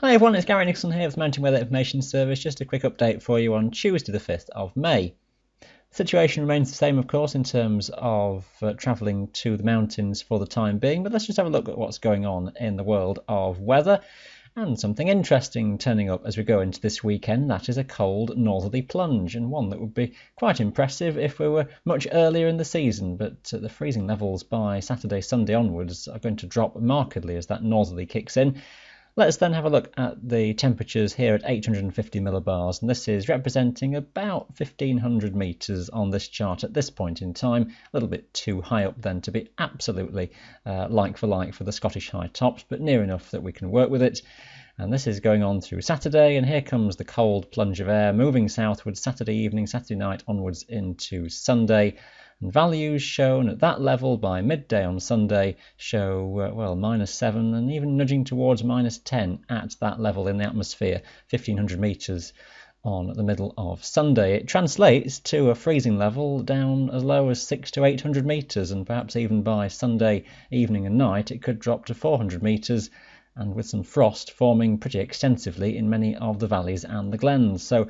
Hi everyone, it's Gary Nicholson here with Mountain Weather Information Service. Just a quick update for you on Tuesday the 5th of May. The situation remains the same, of course, in terms of travelling to the mountains for the time being, but let's just have a look at what's going on in the world of weather. And something interesting turning up as we go into this weekend, that is a cold northerly plunge, and one that would be quite impressive if we were much earlier in the season, but the freezing levels by Saturday, Sunday onwards are going to drop markedly as that northerly kicks in. Let's then have a look at the temperatures here at 850 millibars, and this is representing about 1500 metres on this chart at this point in time. A little bit too high up then to be absolutely like for the Scottish high tops, but near enough that we can work with it. And this is going on through Saturday, and here comes the cold plunge of air moving southwards Saturday evening, Saturday night onwards into Sunday. And values shown at that level by midday on Sunday show, well, -7 and even nudging towards -10 at that level in the atmosphere, 1500 metres on the middle of Sunday. It translates to a freezing level down as low as 600 to 800 metres, and perhaps even by Sunday evening and night it could drop to 400 metres, and with some frost forming pretty extensively in many of the valleys and the glens. So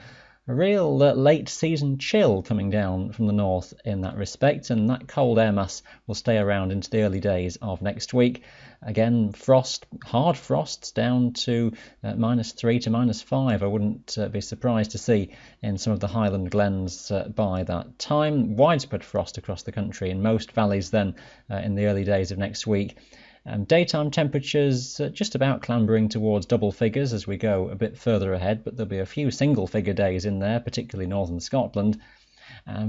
a real late season chill coming down from the north in that respect, and that cold air mass will stay around into the early days of next week. Again, frost, hard frosts down to -3 to -5. I wouldn't be surprised to see in some of the highland glens by that time. Widespread frost across the country in most valleys then in the early days of next week. Daytime temperatures just about clambering towards double figures as we go a bit further ahead, but there'll be a few single figure days in there, particularly northern Scotland.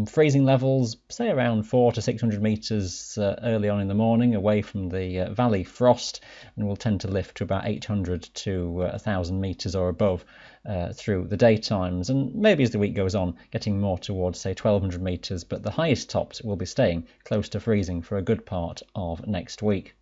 Freezing levels, say around 400 to 600 metres early on in the morning, away from the valley frost, and will tend to lift to about 800 to 1,000 metres or above through the daytimes, and maybe as the week goes on, getting more towards, say, 1,200 metres, but the highest tops will be staying close to freezing for a good part of next week.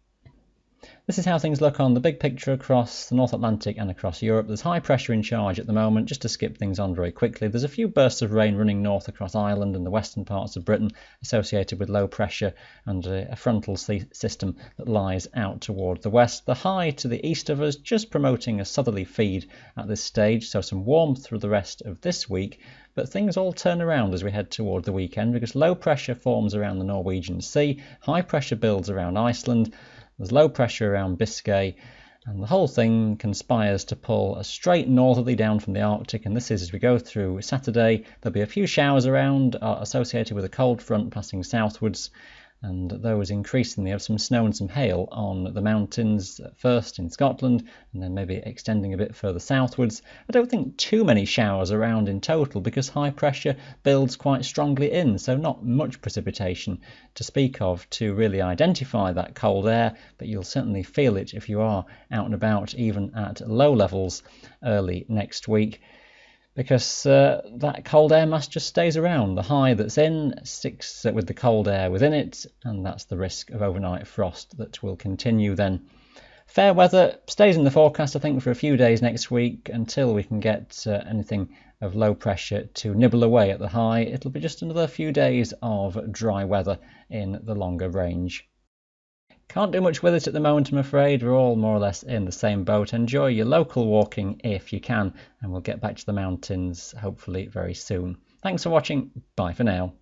This is how things look on the big picture across the North Atlantic and across Europe. There's high pressure in charge at the moment. Just to skip things on very quickly, there's a few bursts of rain running north across Ireland and the western parts of Britain associated with low pressure and a frontal system that lies out toward the west. The high to the east of us just promoting a southerly feed at this stage, so some warmth through the rest of this week. But things all turn around as we head toward the weekend because low pressure forms around the Norwegian Sea, high pressure builds around Iceland. There's low pressure around Biscay, and the whole thing conspires to pull a straight northerly down from the Arctic, and this is as we go through Saturday. There'll be a few showers around associated with a cold front passing southwards, and those increasingly have some snow and some hail on the mountains, first in Scotland and then maybe extending a bit further southwards. I don't think too many showers around in total because high pressure builds quite strongly in, so not much precipitation to speak of to really identify that cold air, but you'll certainly feel it if you are out and about even at low levels early next week, because that cold air mass just stays around. The high that's in sticks with the cold air within it, and that's the risk of overnight frost that will continue then. Fair weather stays in the forecast, I think, for a few days next week until we can get anything of low pressure to nibble away at the high. It'll be just another few days of dry weather in the longer range. Can't do much with it at the moment, I'm afraid. We're all more or less in the same boat. Enjoy your local walking if you can, and we'll get back to the mountains hopefully very soon. Thanks for watching. Bye for now.